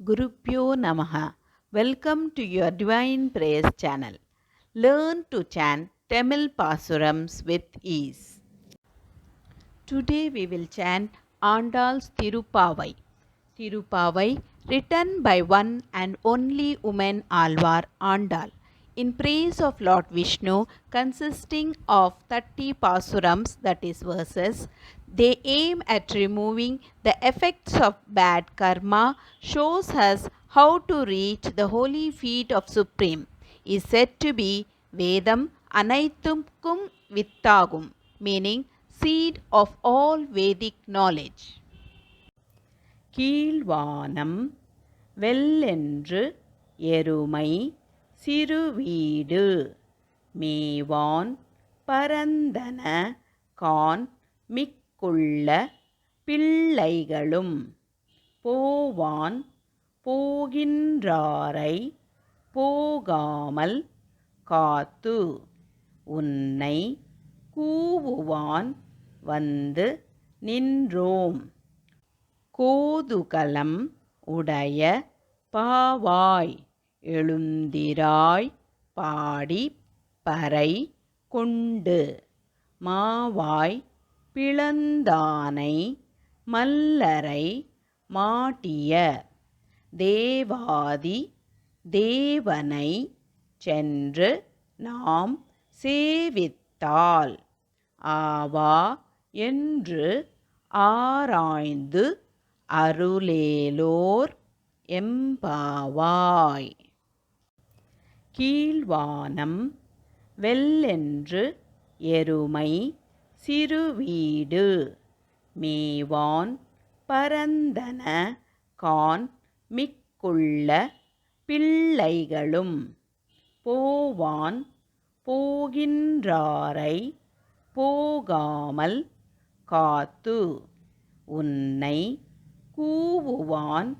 Gurupyo Namaha. Welcome to your Divine Prayers channel. Learn to chant Tamil Pasurams with ease. Today we will chant Andal's Tirupavai. Tirupavai, written by one and only woman Alvar Andal, in praise of Lord Vishnu, consisting of 30 pasurams, that is verses. They aim at removing the effects of bad karma, shows us how to reach the holy feet of Supreme, is said to be Vedam Anaithumkum Vittagum, meaning seed of all Vedic knowledge. கீழ்வானம் வெல்லென்று எருமை சிறுவீடு மேவான் பரந்தன கான் மிக்குள்ள பிள்ளைகளும் போவான் போகின்றாரை போகாமல் காத்து உன்னை கூவுவான் வந்து நின்றோம். கோதுகலம் உடைய பாவாய் எழுந்திராய் பாடி பறை கொண்டு மாவாய் பிளந்தானை மல்லரை மாட்டிய தேவாதி தேவனை சென்று நாம் சேவித்தால் ஆவா என்று ஆராய்ந்து அருளேலோர் எம்பாவாய். கீழ்வானம் வெல்லென்று எருமை சிறுவீடு மேவான் பரந்தன கான் மிக்குள்ள பிள்ளைகளும் போவான் போகின்றாரை போகாமல் காத்து உன்னை கூவுவான்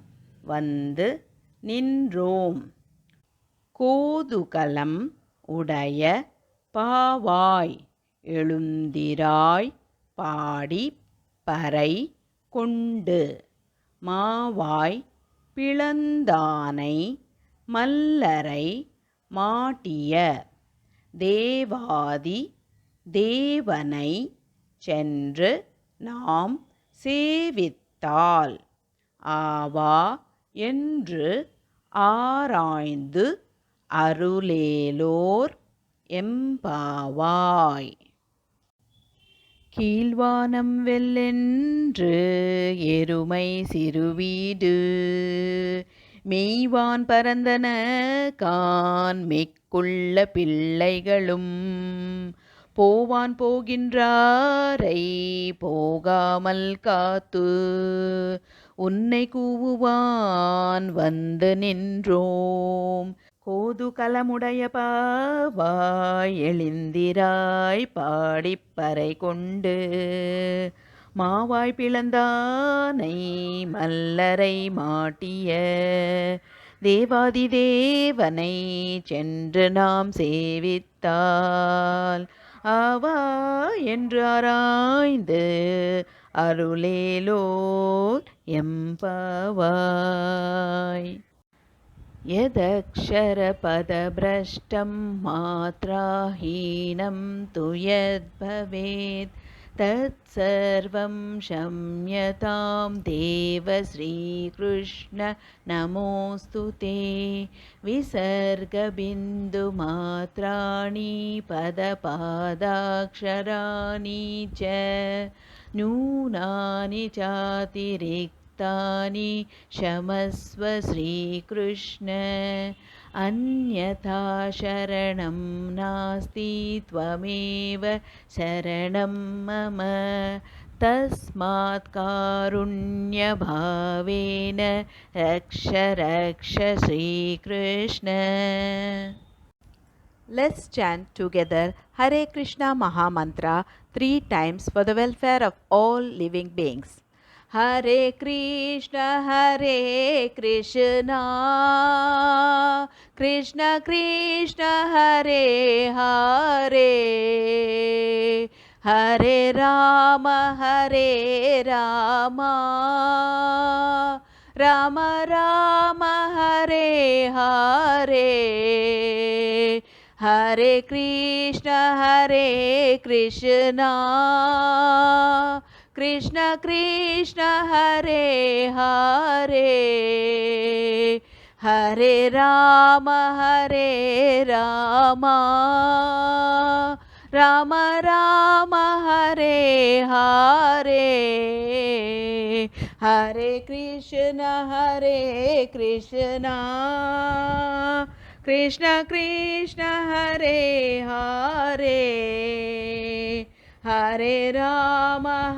வந்து நின்றோம். கோதுகலம் உடைய பாவாய் எழுந்திராய் பாடி பறை கொண்டு மாவாய் பிளந்தானை மல்லரை மாட்டிய தேவாதி தேவனை சென்று நாம் சேவித்தால் ஆவா என்று ஆராய்ந்து அருளேலோர் எம்பாவாய். கீழ்வானம் வெல்லென்று எருமை சிறுவீடு மெய்வான் பரந்தன கான் மிக்குள்ள பிள்ளைகளும் போவான் போகின்றாரை போகாமல் காத்து உன்னை கூவுவான் வந்து நின்றோம். கோதுகலமுடைய பாவாய் எழுந்திராய் பாடிப்பறை கொண்டு மாவாய் பிளந்தானை மல்லரை மாட்டிய தேவாதி தேவனை சென்று நாம் சேவித்தால் ஆவா என்று ஆராய்ந்து அருளேலோர் எம்பாவாய். यदक्षरपदभ्रष्टं मात्राहीनं तु यद्भवेत् तत्सर्वं क्षम्यतां देव श्रीकृष्ण नमोऽस्तु ते. विसर्गबिन्दुमात्राणि पदपादाक्षराणि च न्यूनानि चातिरिक्तानि क्षमस्व श्रीकृष्ण. अन्यथा शरणं नास्ति त्वमेव शरणं मम तस्मात् कारुण्यभावेन रक्ष रक्ष Shrikrishna. Let's chant together Hare Krishna Mahamantra 3 times for the welfare of all living beings. Hare Krishna Krishna Krishna Hare Hare Hare Rama Rama Rama Hare Hare, Hare Krishna Krishna, Krishna Krishna Hare Hare, Hare Rama Rama Rama Hare Hare, Hare Krishna Krishna Krishna Hare Hare, Hare Rama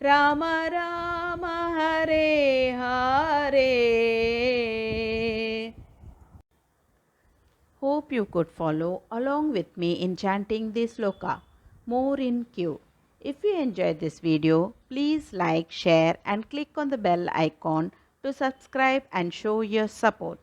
Rama Rama Hare Hare. Hope you could follow along with me in chanting this sloka. More in queue. If you enjoyed this video, please like, share and click on the bell icon to subscribe and show your support.